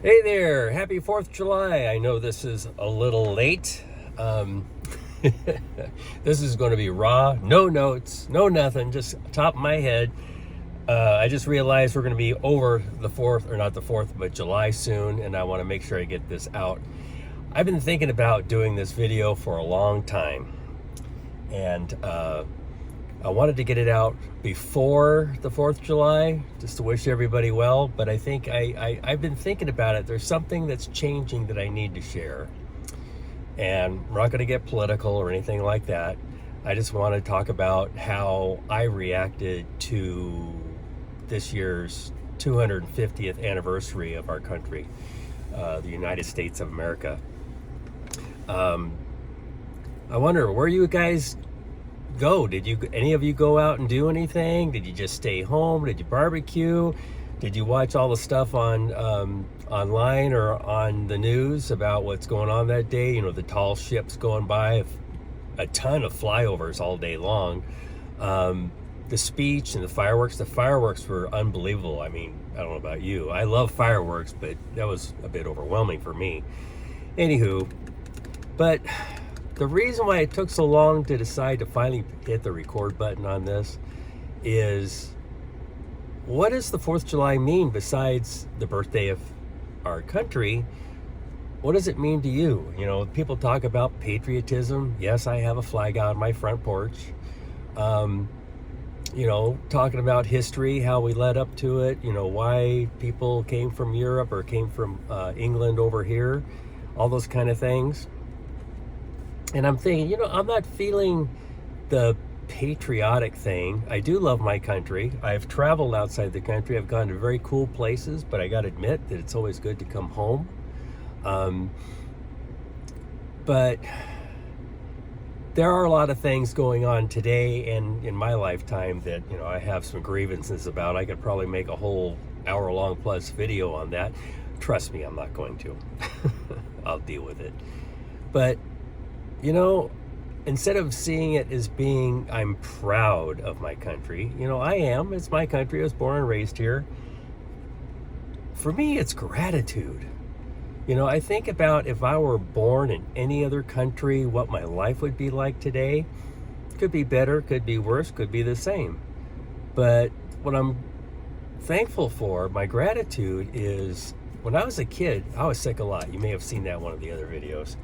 Hey there, happy 4th of July. I know this is a little late. Um, this is going to be raw, no notes, no nothing, just top of my head. I just realized we're going to be over the 4th, or not the 4th, but July soon, and I want to make sure I get this out. I've been thinking about doing this video for a long time, and I wanted to get it out before the 4th of July, just to wish everybody well, but I think I've been thinking about it. There's something that's changing that I need to share. And we're not going to get political or anything like that. I just want to talk about how I reacted to this year's 250th anniversary of our country, the United States of America. I wonder, where you guys go? Did any of you go out and do anything? Did you just stay home? Did you barbecue? Did you watch all the stuff on online or on the news about what's going on that day? You know, the tall ships going by, a ton of flyovers all day long. The speech and the fireworks. The fireworks were unbelievable. I mean, I don't know about you. I love fireworks, but that was a bit overwhelming for me. Anywho, but the reason why it took so long to decide to finally hit the record button on this is, what does the 4th of July mean besides the birthday of our country? What does it mean to you? You know, people talk about patriotism. Yes, I have a flag out on my front porch. You know, talking about history, how we led up to it, you know, why people came from Europe or came from England over here, all those kind of things. And I'm thinking, you know, I'm not feeling the patriotic thing. I do love my country. I've traveled outside the country. I've gone to very cool places, but I got to admit that it's always good to come home. But there are a lot of things going on today and in my lifetime that, you know, I have some grievances about. I could probably make a whole hour-long plus video on that. Trust me, I'm not going to. I'll deal with it. But you know, instead of seeing it as being, I'm proud of my country, you know, I am. It's my country. I was born and raised here. For me, it's gratitude. You know, I think about if I were born in any other country, what my life would be like today. Could be better, could be worse, could be the same. But what I'm thankful for, my gratitude, is when I was a kid, I was sick a lot. You may have seen that in one of the other videos.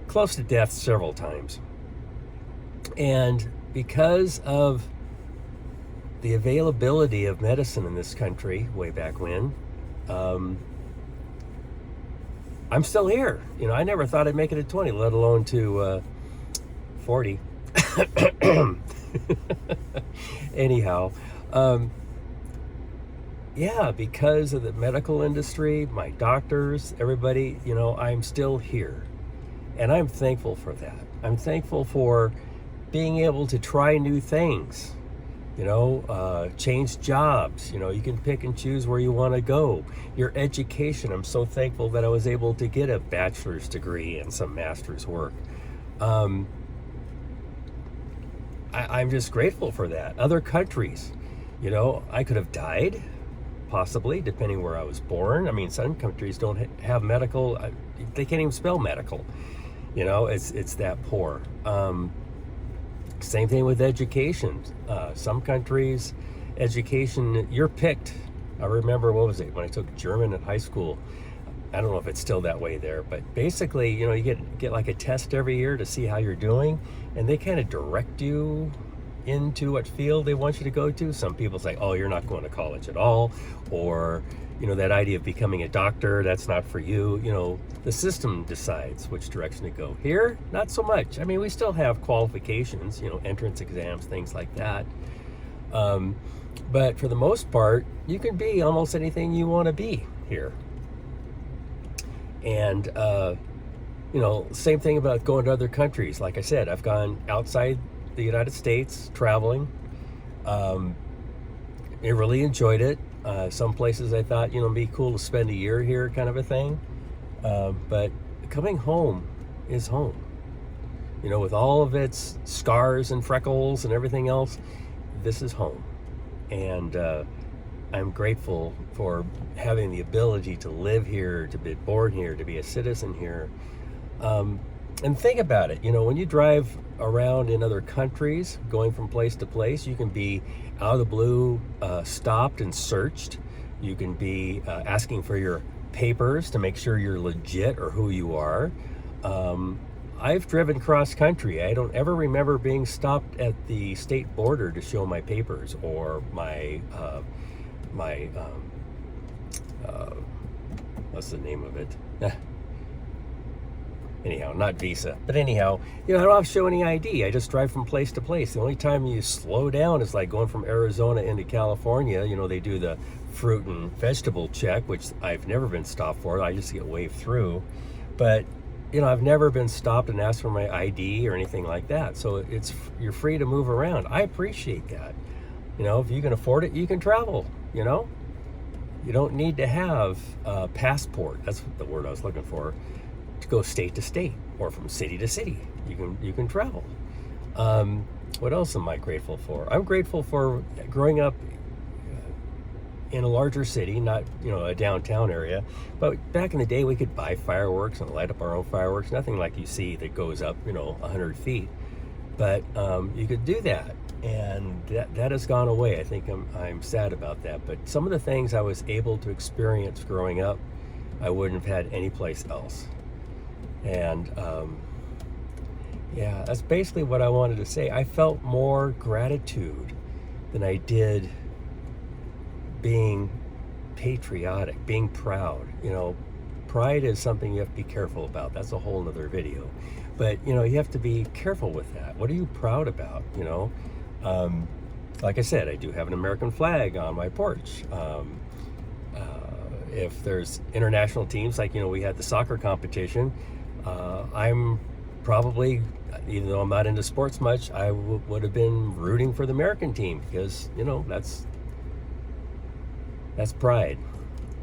Close to death several times. And because of the availability of medicine in this country way back when, I'm still here. You know, I never thought I'd make it to 20, let alone to 40. Anyhow, yeah, because of the medical industry, my doctors, everybody, you know, I'm still here. And I'm thankful for that. I'm thankful for being able to try new things, you know, change jobs. You know, you can pick and choose where you want to go. Your education, I'm so thankful that I was able to get a bachelor's degree and some master's work. I'm just grateful for that. Other countries, you know, I could have died, possibly, depending where I was born. I mean, some countries don't have medical, they can't even spell medical. You know, it's that poor. Same thing with education. Some countries, education, you're picked. I remember, what was it, when I took German in high school. I don't know if it's still that way there, but basically, you know, you get like a test every year to see how you're doing, and they kind of direct you into what field they want you to go to. Some people say, oh, you're not going to college at all, or, you know, that idea of becoming a doctor, that's not for you. You know, the system decides which direction to go. Here, not so much. I mean, we still have qualifications, you know, entrance exams, things like that. But for the most part, you can be almost anything you want to be here. And, you know, same thing about going to other countries. Like I said, I've gone outside the United States traveling. I really enjoyed it. Some places I thought, you know, it'd be cool to spend a year here, kind of a thing. But coming home is home. You know, with all of its scars and freckles and everything else, this is home. And I'm grateful for having the ability to live here, to be born here, to be a citizen here. And think about it, when you drive around in other countries, going from place to place, you can be out of the blue stopped and searched. You can be asking for your papers to make sure you're legit or who you are. I've driven cross country. I don't ever remember being stopped at the state border to show my papers or my what's the name of it? Anyhow, not visa. But anyhow, I don't have to show any ID. I just drive from place to place. The only time you slow down is like going from Arizona into California. They do the fruit and vegetable check, which I've never been stopped for. I just get waved through. But, I've never been stopped and asked for my ID or anything like that. So you're free to move around. I appreciate that. If you can afford it, you can travel, You don't need to have a passport. That's the word I was looking for. To go state to state or from city to city. You can travel. What else am I grateful for? I'm grateful for growing up in a larger city, not a downtown area, but back in the day we could buy fireworks and light up our own fireworks. Nothing like you see that goes up 100 feet, but you could do that, and that has gone away. I think I'm sad about that, but some of the things I was able to experience growing up I wouldn't have had anyplace else. And that's basically what I wanted to say. I felt more gratitude than I did being patriotic, being proud. Pride is something you have to be careful about. That's a whole nother video. But, you have to be careful with that. What are you proud about, Like I said, I do have an American flag on my porch. If there's international teams, like, we had the soccer competition, I'm probably, even though I'm not into sports much, I would have been rooting for the American team because, that's pride.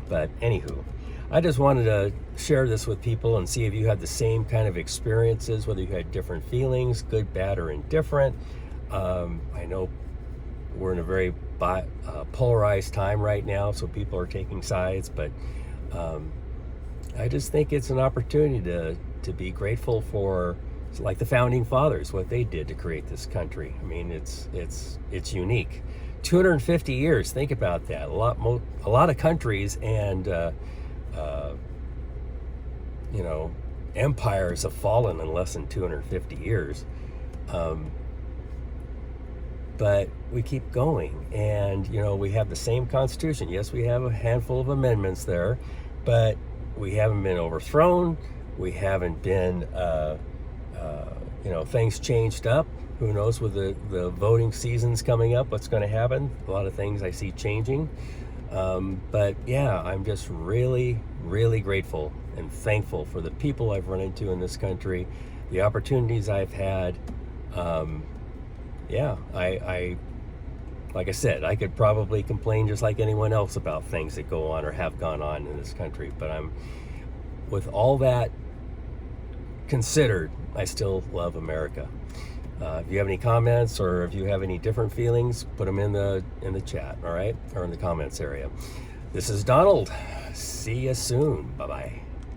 But anywho, I just wanted to share this with people and see if you had the same kind of experiences, whether you had different feelings, good, bad, or indifferent. I know we're in a very polarized time right now, so people are taking sides, but I just think it's an opportunity to be grateful for, like the founding fathers, what they did to create this country. I mean, it's unique. 250 years. Think about that. A lot of countries and empires have fallen in less than 250 years. But we keep going, and we have the same Constitution. Yes, we have a handful of amendments there, but we haven't been overthrown. We haven't been, things changed up. Who knows with the voting seasons coming up, what's going to happen? A lot of things I see changing. But yeah, I'm just really, really grateful and thankful for the people I've run into in this country, the opportunities I've had. I like I said, I could probably complain just like anyone else about things that go on or have gone on in this country. But with all that considered, I still love America. If you have any comments or if you have any different feelings, put them in the chat, all right? Or in the comments area. This is Donald. See you soon. Bye-bye.